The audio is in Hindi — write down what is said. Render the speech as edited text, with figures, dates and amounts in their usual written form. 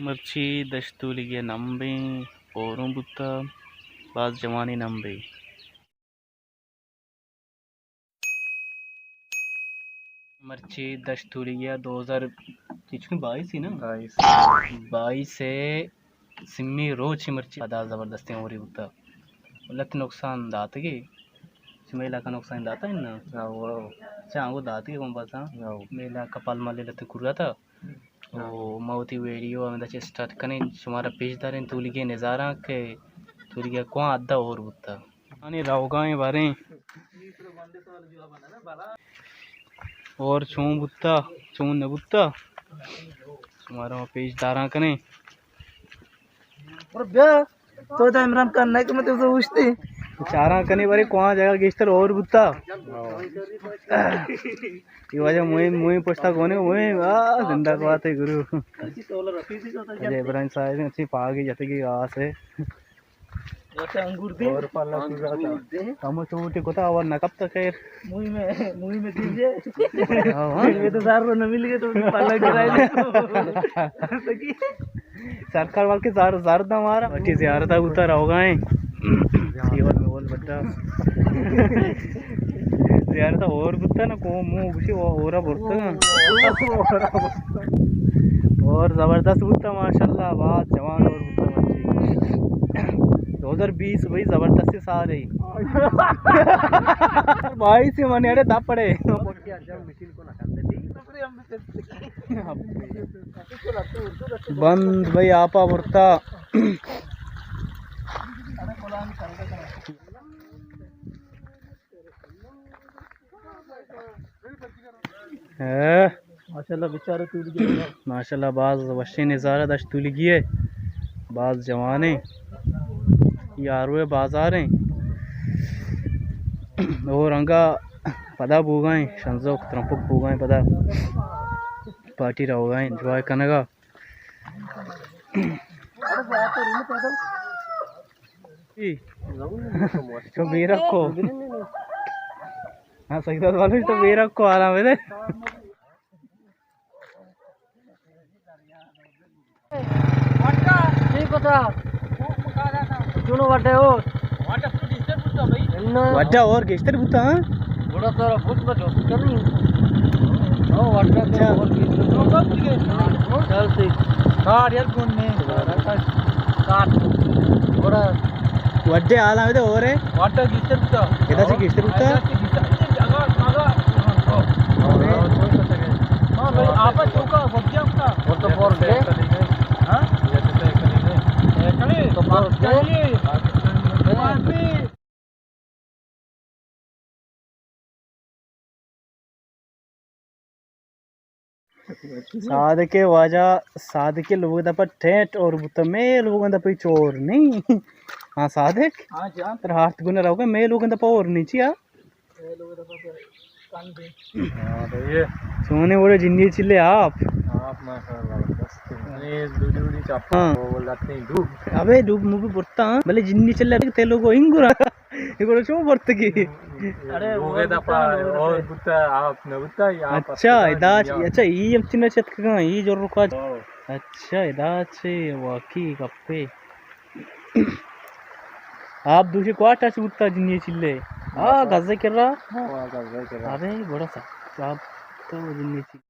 मर्ची दस्तूलिगे नंबे औरों बुत्ता बाज जवानी नंबे मर्ची दस्तूलिगे 2022 ही ना 22 से सिम्मी रोज मर्ची अदा जबरदस्ती हो रही बुत्ता लत नुकसान दातगी मेला का नुकसान दाता है ना वो चांगो दाती कौन पासा मेला कपाल माले लत कुर्रा था ओ मौती वीडियो में दचे स्टार्ट कने तुम्हारा पेज दारे तूलिगे नजारा के तूलिगे को अद्दा और बुत्ता अनि रावगाए बारे और छू बुत्ता छू न बुत्ता तुम्हारा पेज दारा कने और बे तो इमरान खान नहीं कि मैं तुझे पूछती चारा कने बारे कौन जाएगा गेस्टर और बुत्ता ये वजह मुझे मुझे पूछता कौन है मुझे जिंदा को आते गुरु अजय इब्राहिम साहब अच्छी पागी जाते की आस है अंगूर दे और पाला पूरा था हम छोटे को था और न कब तक है मुई में दीजिए ये तो सार न मिल गए तो पाला गिराए सरकार वाल के जार था हमारा अच्छी जियारत उतर होगा जीवन में बोल बच्चा जियारत और बुत्ता ना को मुंह कुछ और बोलता और जबरदस्त बुत्ता माशाल्लाह बात जवान और बुत्ता मच्छी 2020 भाई जबरदस्ती साल है भाई से मने अरे दाप पड़े बंद भाई आपा बुरता माशाल्लाह बेचारे तूली माशाल्लाह बाज वशी नज़ारा दश तूली की है बाज जवाने यारुए बाजार हैं और अंगा पदा बूगाएं शंजो त्रंपक बूगाएं पदा पार्टी रहोगाएं एंजॉय कनेगा तो मेरा को हाँ सही बात वाले तो मेरा को आ रहा मेरे ठीक होता सुनो वाटे हो वड्डा और गेस्टर बुता बड़ा सारा फुट में जोता नहीं ओ वाटा के और गेस्टर चल ठीक काट यार कौन ने काट बड़ा वड्डे आला में तो और है वाटा गेस्टर बुता इधर से गेस्टर बुता हां भाई आपा चौका बग्या का और तो और के हां तो साद के वजह साद के लोगों दा पर ठेठ और बुतमे लोगों दा पर चोर नहीं हाँ सादिक हां जान तर हाथ गुना रहोगे मैं लोगों दा पर और नहीं चिया हां भैया सोने बोले जिन्नी चिल्ले आप माशाल्लाह बस अरे दूडी चापा हाँ बोल जाते हैं डूब अबे डूब मूवी पड़ता भले जिन्नी चिल्ले ते लोगो इंगुरा इगोड़ो शो पड़ता की अरे वो दफा और बुत्ता आप न बुत्ता या अच्छा इदाच अच्छा ये अब चिन्ह चत का ये जो रुका अच्छा इदाच वाकी कप्पे आप दूसरे क्वार्टर से उठता जिन्नी चिल्ले गज़े कर रहा हां गज़े कर रहा अरे बड़ा सा आप तो जिन्नी चिल्ले